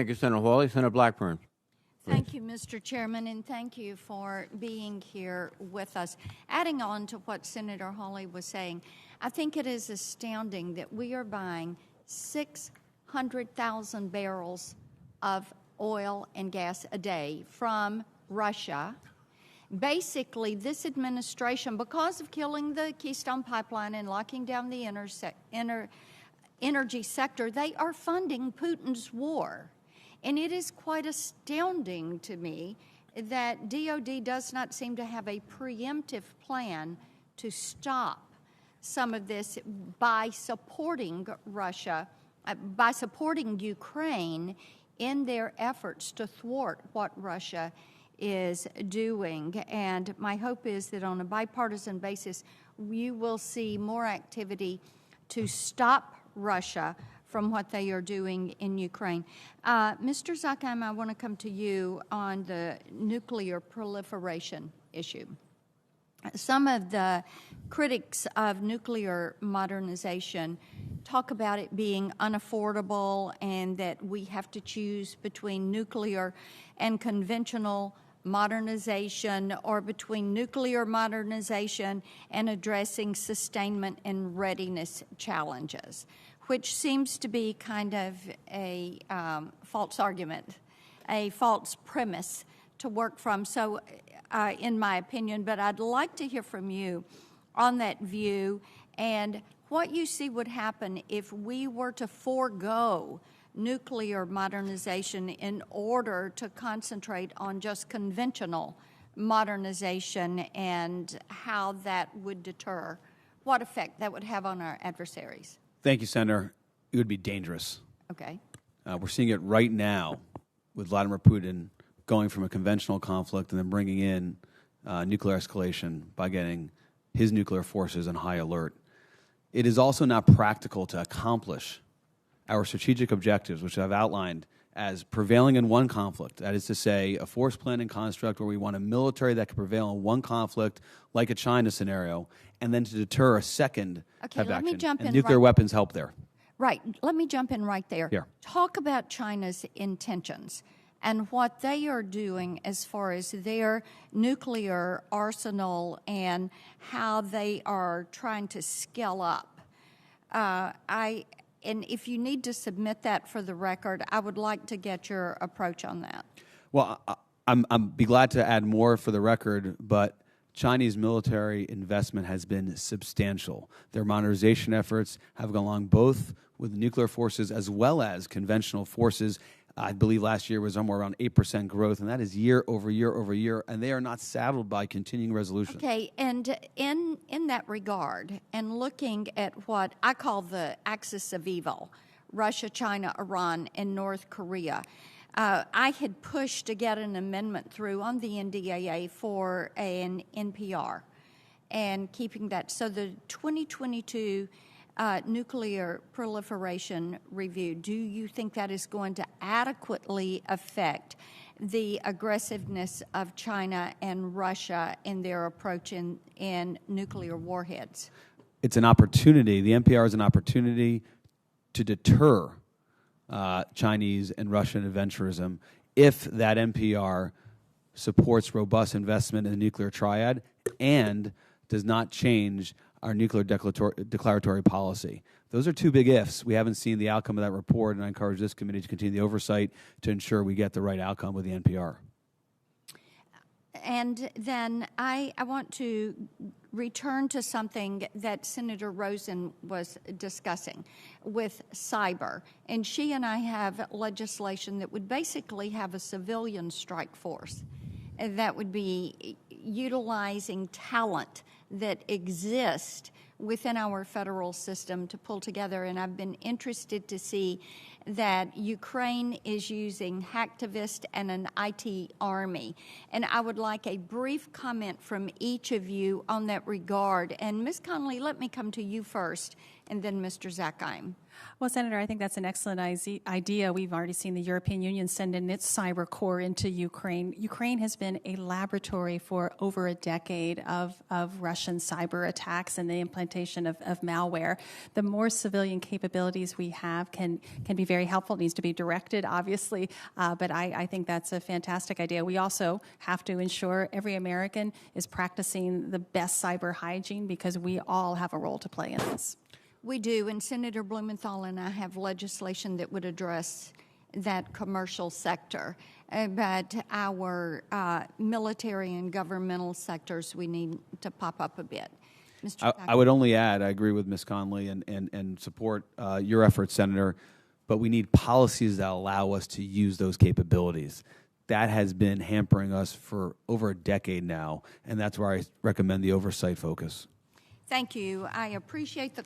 Thank you, Senator Hawley. Senator Blackburn. Thank you, Mr. Chairman, and thank you for being here with us. Adding on to what Senator Hawley was saying, I think it is astounding that we are buying 600,000 barrels of oil and gas a day from Russia. Basically, this administration, because of killing the Keystone pipeline and locking down the energy sector, they are funding Putin's war. And it is quite astounding to me that DOD does not seem to have a preemptive plan to stop some of this by supporting Russia, by supporting Ukraine in their efforts to thwart what Russia is doing. And my hope is that on a bipartisan basis, you will see more activity to stop Russia from what they are doing in Ukraine. Mr. Zakheim, I want to come to you on the nuclear proliferation issue. Some of the critics of nuclear modernization talk about it being unaffordable and that we have to choose between nuclear and conventional modernization, or between nuclear modernization and addressing sustainment and readiness challenges, which seems to be kind of a false argument, a false premise to work from, so in my opinion. But I'd like to hear from you on that view and what you see would happen if we were to forego nuclear modernization in order to concentrate on just conventional modernization, and how that would deter, what effect that would have on our adversaries. Thank you, Senator. It would be dangerous. Okay. We're seeing it right now with Vladimir Putin going from a conventional conflict and then bringing in nuclear escalation by getting his nuclear forces on high alert. It is also not practical to accomplish our strategic objectives, which I've outlined as prevailing in one conflict. That is to say, a force planning construct where we want a military that can prevail in one conflict, like a China scenario, and then to deter a second Okay, let me jump in. Nuclear weapons help there. Right. Let me jump in right there. Here. Talk about China's intentions and what they are doing as far as their nuclear arsenal and how they are trying to scale up. And if you need to submit that for the record, I would like to get your approach on that. Well, I'm be glad to add more for the record, but Chinese military investment has been substantial. Their modernization efforts have gone along both with nuclear forces as well as conventional forces. I believe last year was somewhere around 8% growth, and that is year over year over year, and they are not saddled by continuing resolution. Okay, and in that regard, and looking at what I call the axis of evil, Russia, China, Iran, and North Korea, I had pushed to get an amendment through on the NDAA for an NPR and keeping that. So the 2022 nuclear proliferation review, do you think that is going to adequately affect the aggressiveness of China and Russia in their approach in nuclear warheads? It's an opportunity. The NPR is an opportunity to deter Chinese and Russian adventurism if that NPR supports robust investment in the nuclear triad and does not change our nuclear declaratory policy. Those are two big ifs. We haven't seen the outcome of that report, and I encourage this committee to continue the oversight to ensure we get the right outcome with the NPR. And then I want to return to something that Senator Rosen was discussing with cyber. And she and I have legislation that would basically have a civilian strike force that would be utilizing talent that exist within our federal system to pull together. And I've been interested to see that Ukraine is using hacktivists and an IT army. And I would like a brief comment from each of you on that regard. And Ms. Connolly, let me come to you first, and then Mr. Zakheim. Well, Senator, I think that's an excellent idea. We've already seen the European Union send in its cyber core into Ukraine. Ukraine has been a laboratory for over a decade of Russian cyber attacks and the implantation of malware. The more civilian capabilities we have can be very helpful. It needs to be directed, obviously, but I think that's a fantastic idea. We also have to ensure every American is practicing the best cyber hygiene because we all have a role to play in this. We do, and Senator Blumenthal and I have legislation that would address that commercial sector. But our military and governmental sectors, we need to pop up a bit. Mr. I would only add, I agree with Ms. Conley and support your efforts, Senator, but we need policies that allow us to use those capabilities. That has been hampering us for over a decade now, and that's where I recommend the oversight focus. Thank you. I appreciate the